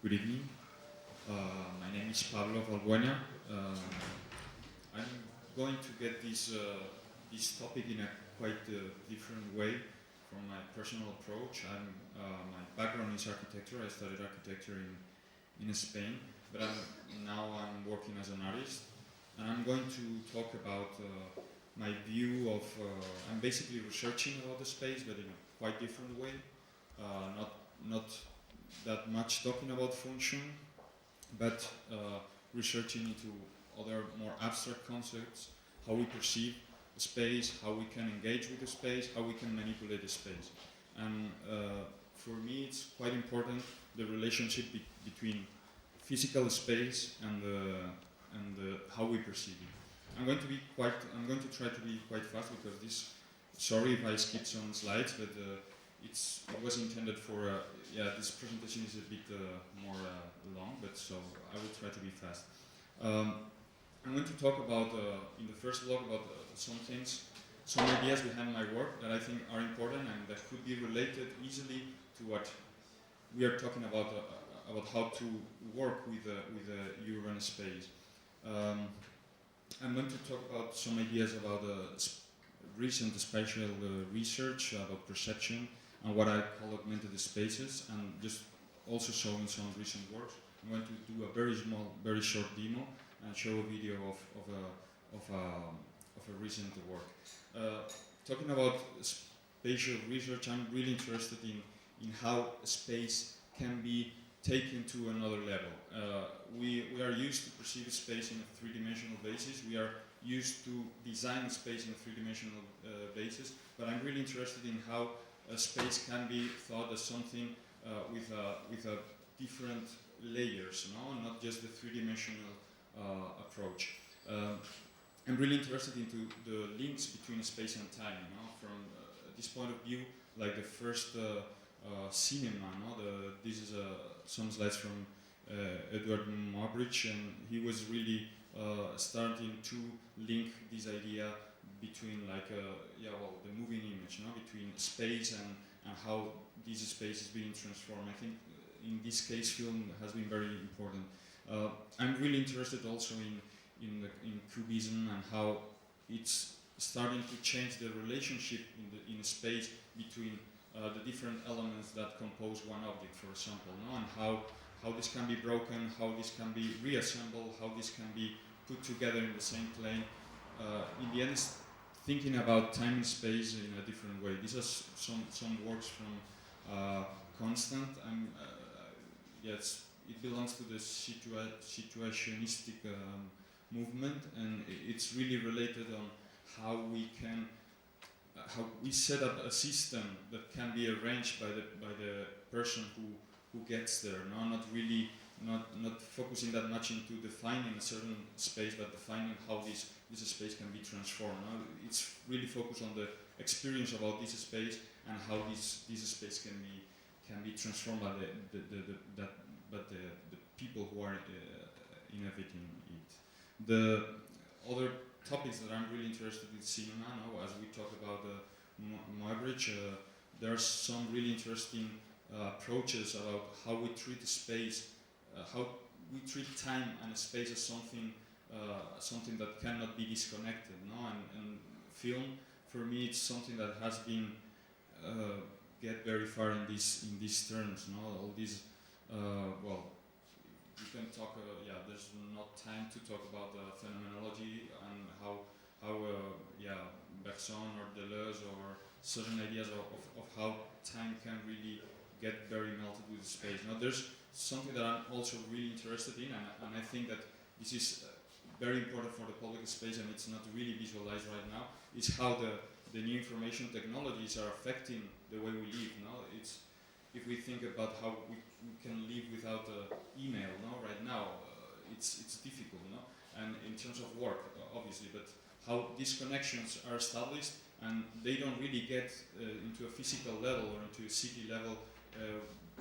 Good evening. My name is Pablo Valbuena. I'm going to get this topic in a quite different way from my personal approach. My background is architecture. I studied architecture in Spain, but now I'm working as an artist, and I'm going to talk about my view of. I'm basically researching about the space, but in a quite different way. Not that much talking about function, but researching into other more abstract concepts, how we perceive the space, how we can engage with the space, how we can manipulate the space. And for me, it's quite important the relationship between physical space and how we perceive it. I'm going to try to be quite fast because this. Sorry if I skipped some slides, but it was intended for. This presentation is a bit more long, but so I will try to be fast. I'm going to talk about in the first block about some things, some ideas behind my work that I think are important and that could be related easily to what we are talking about how to work with the urban space. I'm going to talk about some ideas about recent spatial research about perception and what I call augmented spaces, and just also showing some recent works. I'm going to do a very short demo and show a video of a recent work. Talking about spatial research, I'm really interested in how space can be taken to another level. We are used to perceive space in a three-dimensional basis. We are used to design space in a three-dimensional basis, but I'm really interested in how space can be thought as something with a different layers, not just the three-dimensional approach. I'm really interested into the links between space and time. From this point of view, like the first cinema. This is some slides from Edwin, and he was really starting to link this idea between the moving image, between space and how this space is being transformed. I think in this case, film has been very important. I'm really interested also in cubism and how it's starting to change the relationship in space between the different elements that compose one object, for example, and how this can be broken, how this can be reassembled, how this can be put together in the same plane. In the end, it's thinking about time and space in a different way. These are some works from Constant. Yes, it belongs to the situationistic movement, and it's really related on how we set up a system that can be arranged by the person who gets there. Not focusing that much into defining a certain space, but defining how this space can be transformed. It's really focused on the experience about this space and how this space can be transformed by the people who are inhabiting it. The other topics that I'm really interested in cinema now, as we talk about Muybridge, there are some really interesting approaches about how we treat space, how we treat time and space as something that cannot be disconnected. And film, for me, it's something that has been get very far in these terms. All these, we can talk. There's not time to talk about the phenomenology and how Bergson or Deleuze or certain ideas of how time can really get very melted with space. Now, there's something that I'm also really interested in, and I think that this is very important for the public space, and it's not really visualized right now, is how the new information technologies are affecting the way we live. It's if we think about how we can live without email. Right now, it's difficult. And in terms of work, obviously, but how these connections are established, and they don't really get into a physical level or into a city level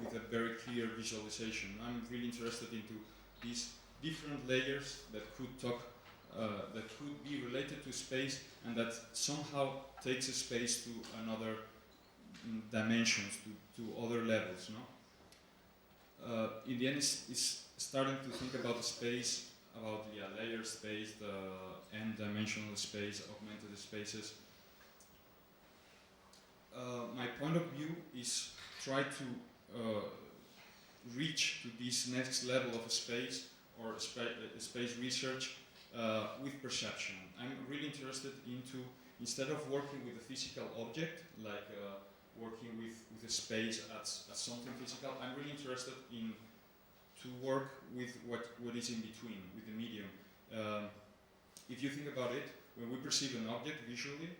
with a very clear visualization. I'm really interested into these different layers that could that could be related to space, and that somehow takes a space to another dimensions, to other levels. in the end is starting to think about the space, about the layer space, the n-dimensional space, augmented spaces. My point of view is try to reach to this next level of a space or space research with perception. I'm really interested into, instead of working with a physical object, like working with a space as something physical, I'm really interested in to work with what is in between, with the medium. If you think about it, when we perceive an object visually,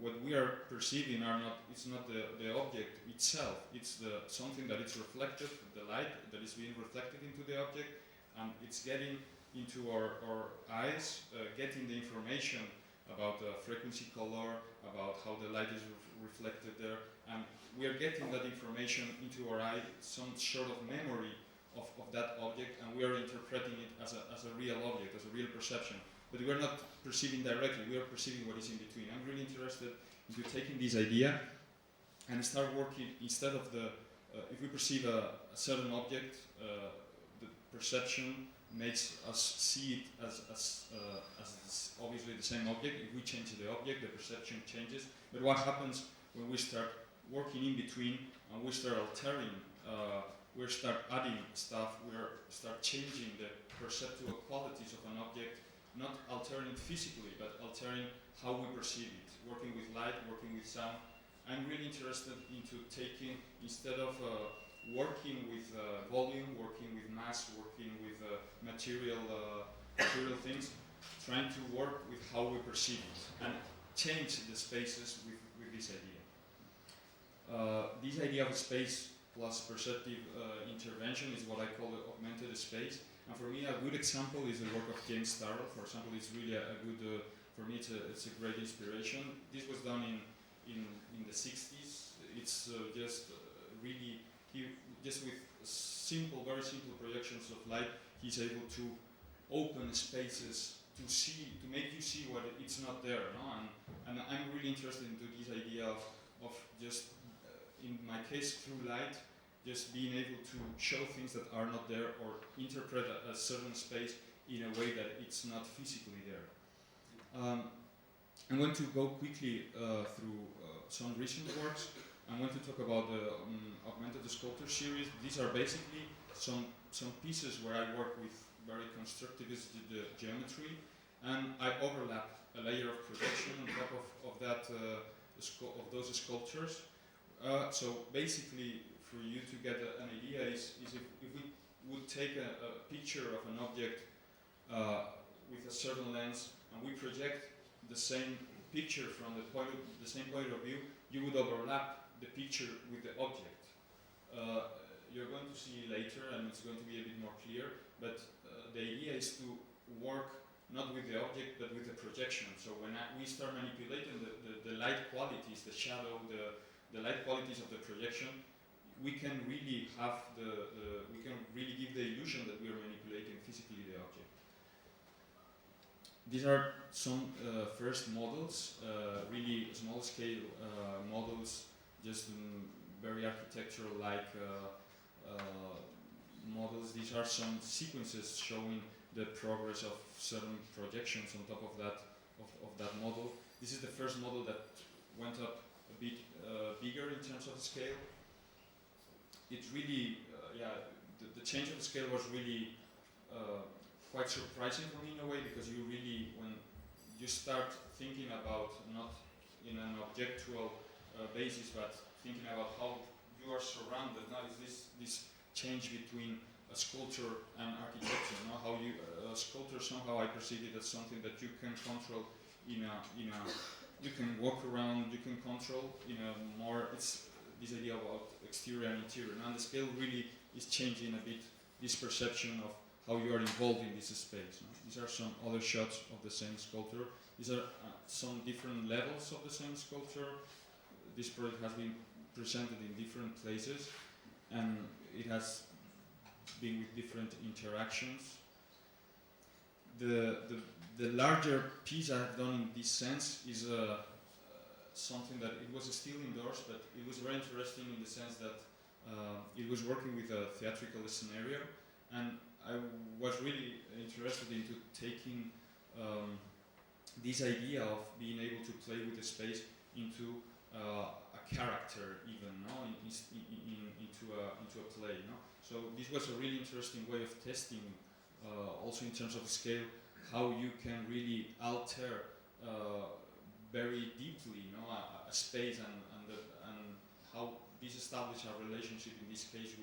what we are perceiving it's not the object itself, it's something that is reflected, the light that is being reflected into the object, and it's getting into our eyes, getting the information about the frequency color, about how the light is reflected there, and we are getting that information into our eye, some sort of memory of that object, and we are interpreting it as a real object, as a real perception. But we are not perceiving directly, we are perceiving what is in between. I'm really interested into taking this idea and start working, instead of if we perceive a certain object, the perception makes us see it as obviously the same object. If we change the object, the perception changes. But what happens when we start working in between and we start altering, we start adding stuff, we start changing the perceptual qualities of an object, not altering it physically, but altering how we perceive it, working with light, working with sound. I'm really interested into taking, instead of working with volume, working with mass, working with material things, trying to work with how we perceive it and change the spaces with this idea. This idea of space plus perceptive intervention is what I call the augmented space. And for me, a good example is the work of James Starrell. For example, it's really a good, for me, it's a great inspiration. This was done in the 60s. It's just really, just with very simple projections of light, he's able to open spaces to make you see what it's not there. No? And I'm really interested into this idea of just, in my case, through light, just being able to show things that are not there or interpret a certain space in a way that it's not physically there. I'm going to go quickly through some recent works. I'm going to talk about the Augmented Sculpture series. These are basically some pieces where I work with very constructivist geometry, and I overlap a layer of projection on top of those sculptures. So basically, for you to get an idea is if we would take a picture of an object with a certain lens and we project the same picture from the same point of view, you would overlap the picture with the object. You're going to see later, and it's going to be a bit more clear, but the idea is to work not with the object but with the projection. So when we start manipulating the light qualities, the shadow, the light qualities of the projection, we can really have we can really give the illusion that we are manipulating physically the object. These are some first models, really small scale models, just very architectural-like models. These are some sequences showing the progress of certain projections on top of that model. This is the first model that went up a bit bigger in terms of scale. It really, the change of the scale was really quite surprising for me in a way, because you really, when you start thinking about not in an objectual basis, but thinking about how you are surrounded. Now is this change between a sculpture and architecture? Now how a sculpture, somehow I perceive it as something that you can control you can walk around, you can control in a more, it's this idea about exterior and interior. Now the scale really is changing a bit this perception of how you are involved in this space. No? These are some other shots of the same sculpture. These are some different levels of the same sculpture. This project has been presented in different places, and it has been with different interactions. The larger piece I have done in this sense is something that it was still indoors, but it was very interesting in the sense that it was working with a theatrical scenario, and I was really interested into taking this idea of being able to play with the space into a character, even into a play. No? So this was a really interesting way of testing, also in terms of scale, how you can really alter very deeply, a space and how this establishes a relationship in this case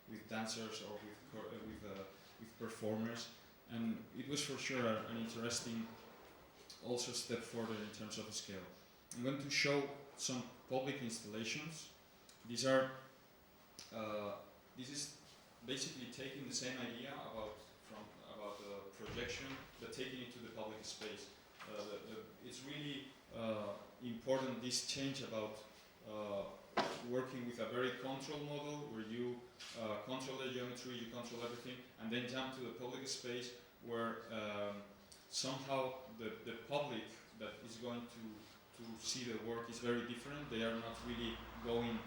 with dancers or with performers, and it was for sure an interesting also step further in terms of scale. I'm going to show some public installations. These are this is basically taking the same idea about projection, but taking it to the public space. It's really important, this change about working with a very control model where you control the geometry, you control everything, and then jump to the public space where somehow the public that is going to see the work is very different. They are not really going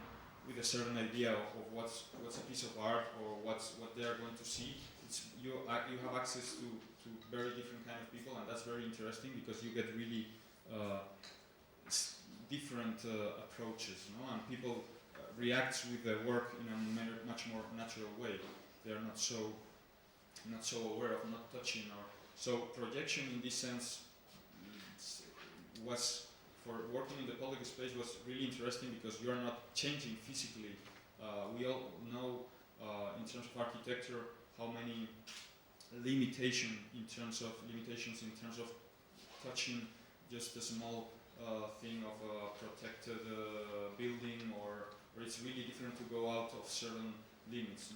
with a certain idea of what's a piece of art or what they are going to see. You have access to very different kind of people, and that's very interesting because you get really different approaches, and people react with the work in a much more natural way. They are not so aware of not touching so projection in this sense was, for working in the public space, was really interesting because you are not changing physically. We all know in terms of architecture how many limitations in terms of touching just a small thing of a protected building, or it's really different to go out of certain limits.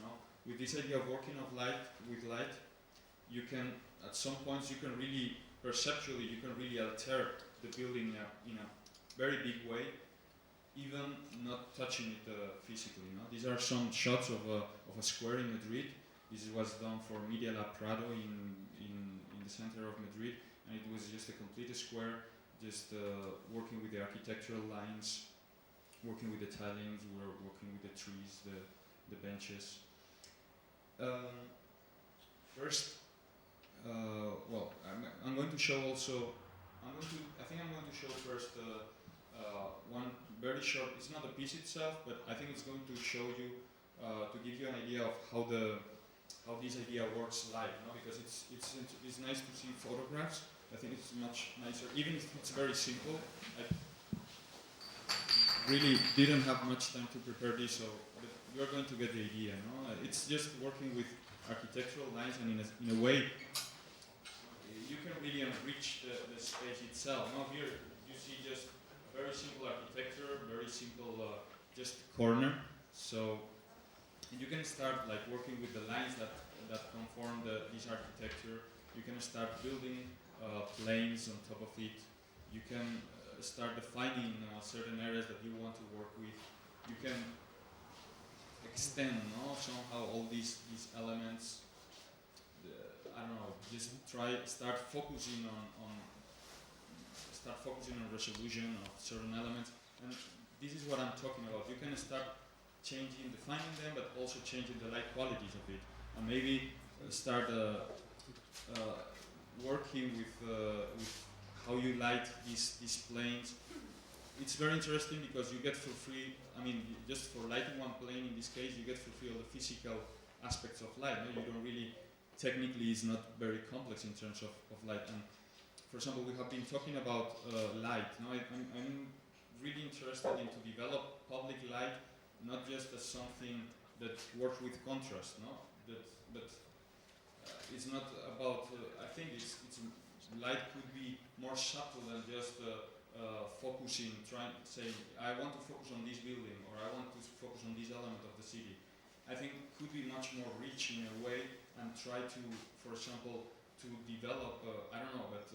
With this idea of working with light, you can, at some points, you can really perceptually, you can really alter the building in a very big way, even not touching it physically. These are some shots of a square in Madrid. This was done for Media Lab Prado in the center of Madrid, and it was just a complete square, just working with the architectural lines, working with the tilings, we were working with the trees, the benches. First, well, I'm going to show also. I think I'm going to show first one very short. It's not a piece itself, but I think it's going to show you to give you an idea of how this idea works live. Because it's nice to see photographs. I think it's much nicer, even if it's very simple. I really didn't have much time to prepare this, so you're going to get the idea. It's just working with architectural lines, and in a way, you can really enrich the space itself. Now here you see just very simple architecture, very simple just corner. So you can start like working with the lines that conform this architecture. You can start building planes on top of it. You can start defining certain areas that you want to work with. You can extend somehow all these elements. I don't know. Just start focusing on resolution of certain elements, and this is what I'm talking about. You can start defining them, but also changing the light qualities of it, and maybe start working with how you light these planes. It's very interesting because you get for free. I mean, just for lighting one plane in this case, you get for free all the physical aspects of light. You don't really. Technically, it's not very complex in terms of light. And for example, we have been talking about light. I'm really interested in to develop public light, not just as something that works with contrast. But it's not about. I think it's light could be more subtle than just focusing, trying to say, I want to focus on this building, or I want to focus on this element of the city. I think could be much more rich in a way, and try to, for example, to develop, I don't know, but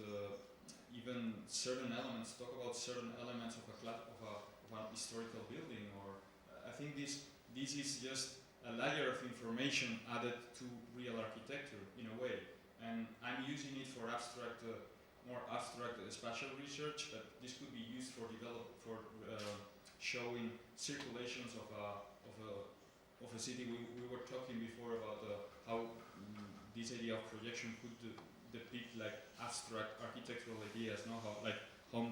even certain elements, talk about certain elements of an historical building, or I think this is just a layer of information added to real architecture in a way, and I'm using it for more abstract spatial research, but this could be used for showing circulations of a of a city. We were talking before about how this idea of projection could depict like abstract architectural ideas, no? How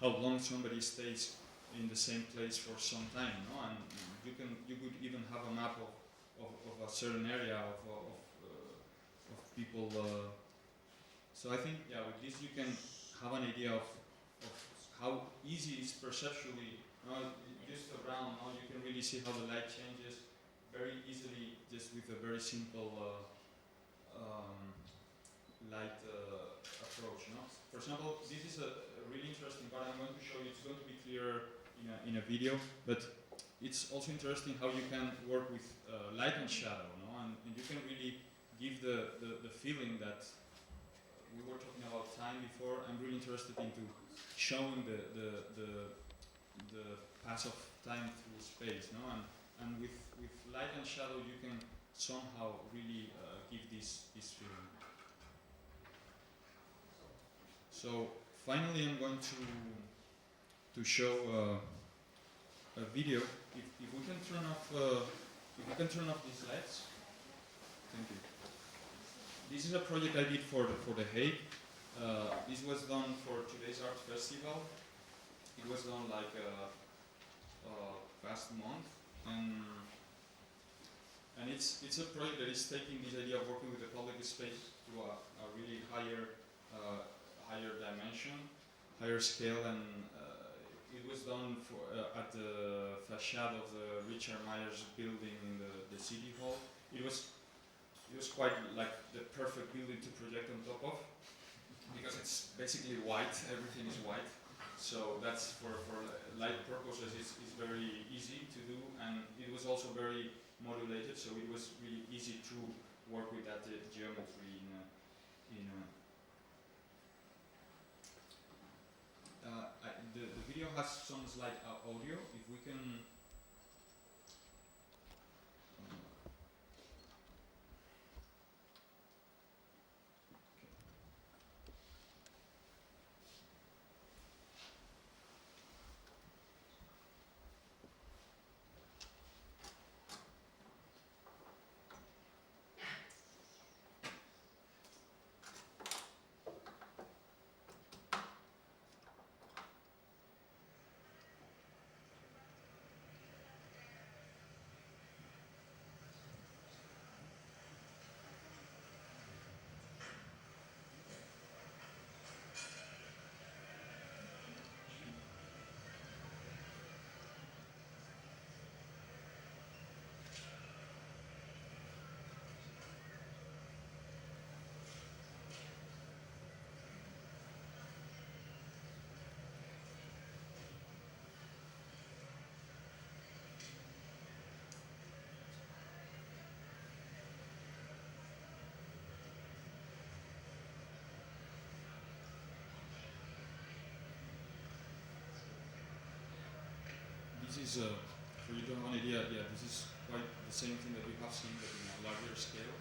how long somebody stays in the same place for some time, no? And you could even have a map of a certain area of people. So I think, yeah, with this you can have an idea of how easy it is perceptually. Just around, you can really see how the light changes very easily just with a very simple light approach. No? For example, this is a really interesting part. I'm going to show you. It's going to be clearer in a video, but it's also interesting how you can work with light and shadow, no? And you can really give the feeling that we were talking about time before. I'm really interested into showing the pass of time through space, no? And with light and shadow, you can somehow really give this feeling. So finally, I'm going to show a video. If we can turn off these lights, thank you. This is a project I did for the Heide. This was done for today's art festival. It was done like past month, and it's a project that is taking this idea of working with the public space to a really higher dimension, higher scale, and it was done at the facade of the Richard Myers building in the city hall. It was quite like the perfect building to project on top of, because it's basically white, everything is white. So that's for light purposes, it's very easy to do, and it was also very modulated, so it was really easy to work with that geometry the video has some slight audio. If we can. This is, for you to have an idea, yeah, this is quite the same thing that we have seen, but in a larger scale.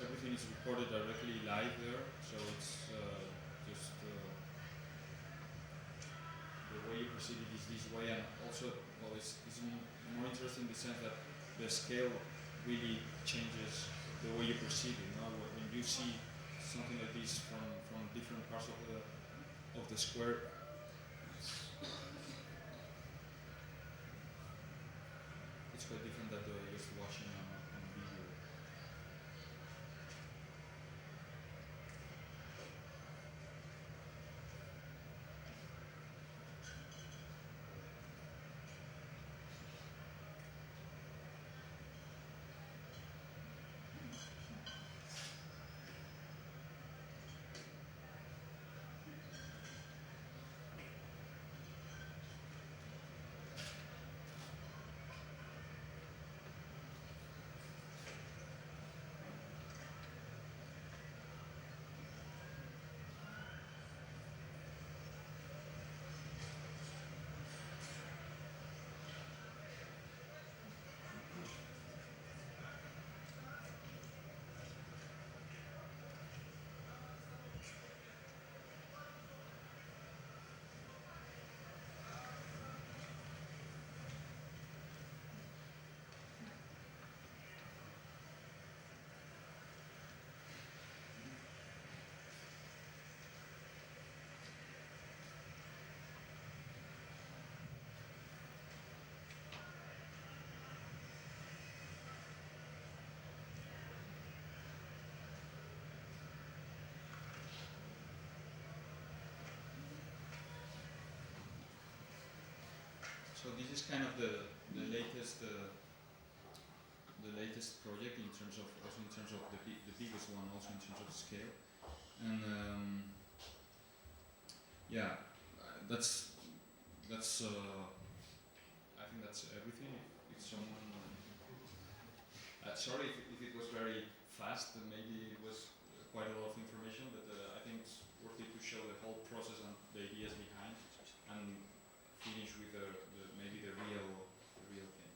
Everything is recorded directly live there, so it's just the way you perceive it is this way, and also, well, it's more interesting in the sense that the scale really changes the way you perceive it. When you see something like this from different parts of the square. It's quite different than just watching on video. this is kind of the latest project in terms of the biggest one, also in terms of scale, and yeah, that's I think that's everything. If someone sorry if it was very fast, and maybe it was quite a lot of information, but I think it's worth it to show the whole process and the ideas behind, and finish with maybe the real thing.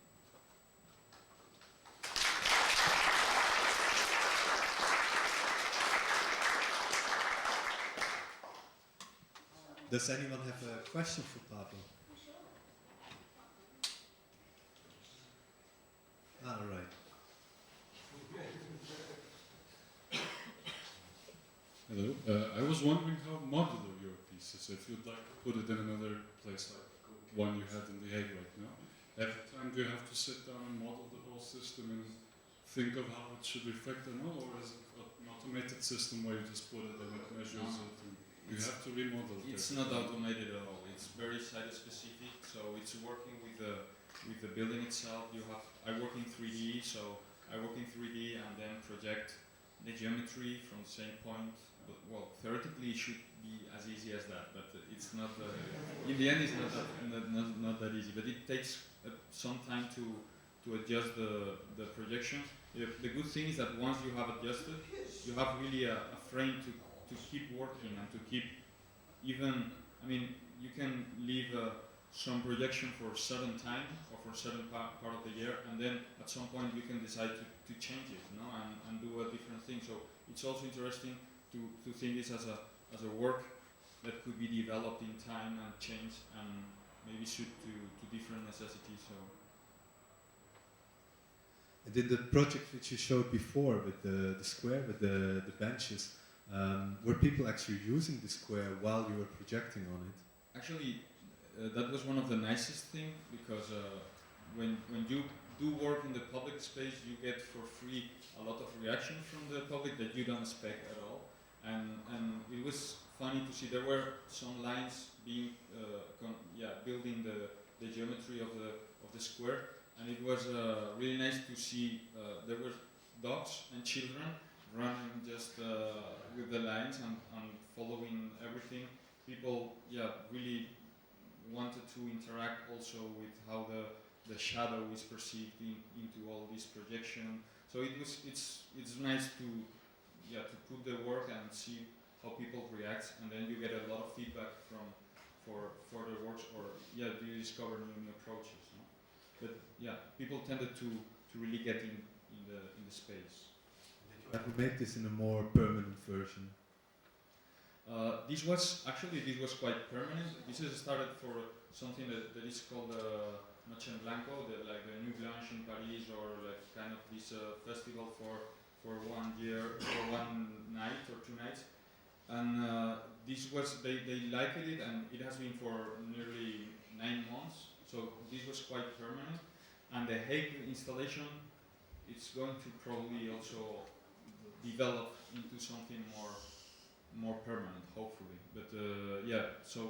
Does anyone have a question for Pablo? All right. Hello. I was wondering how modular your piece is. If you'd like to put it in another place, like one you had in The Hague right now, every time do you have to sit down and model the whole system and think of how it should reflect and all, or is it an automated system where you just put it and it measures it? And you have to remodel it. It's not automated at all. It's very site specific. So it's working with the building itself. I work in 3D, so I work in 3D and then project the geometry from the same point. But, well, theoretically it should be as easy as that, but it's not. In the end, it's not that easy. But it takes some time to adjust the projection. The good thing is that once you have adjusted, you have really a frame to keep working and to keep even. I mean, you can leave some projection for a certain time or for a certain part of the year, and then at some point you can decide to change it, no, and do a different thing. So it's also interesting to think this as a work that could be developed in time and changed and maybe suit to different necessities. So. And in the project which you showed before with the square, with the benches, were people actually using the square while you were projecting on it? Actually, that was one of the nicest things, because when you do work in the public space, you get for free a lot of reaction from the public that you don't expect at all. And it was funny to see there were some lines being building the geometry of the square, and it was really nice to see there were dogs and children running just with the lines and following everything. People really wanted to interact also with how the shadow is perceived into all this projection. So it's nice to put the work and see how people react, and then you get a lot of feedback for the works, or you discover new approaches. No? But people tended to really get in the space. Did you ever make this in a more permanent version? This was quite permanent. This is started for something that is called Noche en Blanco, like the Nuit Blanche in Paris, or like kind of this festival for 1 year, or 1 night or 2 nights. And this was they liked it, and it has been for nearly 9 months. So this was quite permanent. And the Hague installation, it's going to probably also develop into something more permanent, hopefully. But so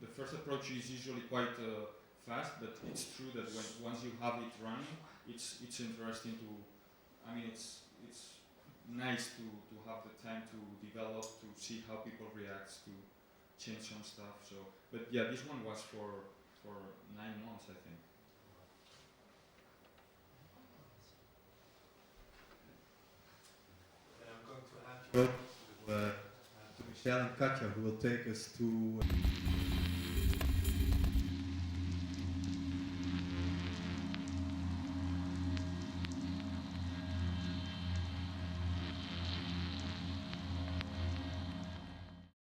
the first approach is usually quite fast, but it's true that once you have it running, it's interesting to. I mean, it's nice to have the time to develop, to see how people react, to change some stuff. So, but this one was for 9 months, I think. And I'm going to hand you over to Michelle and Katja, who will take us to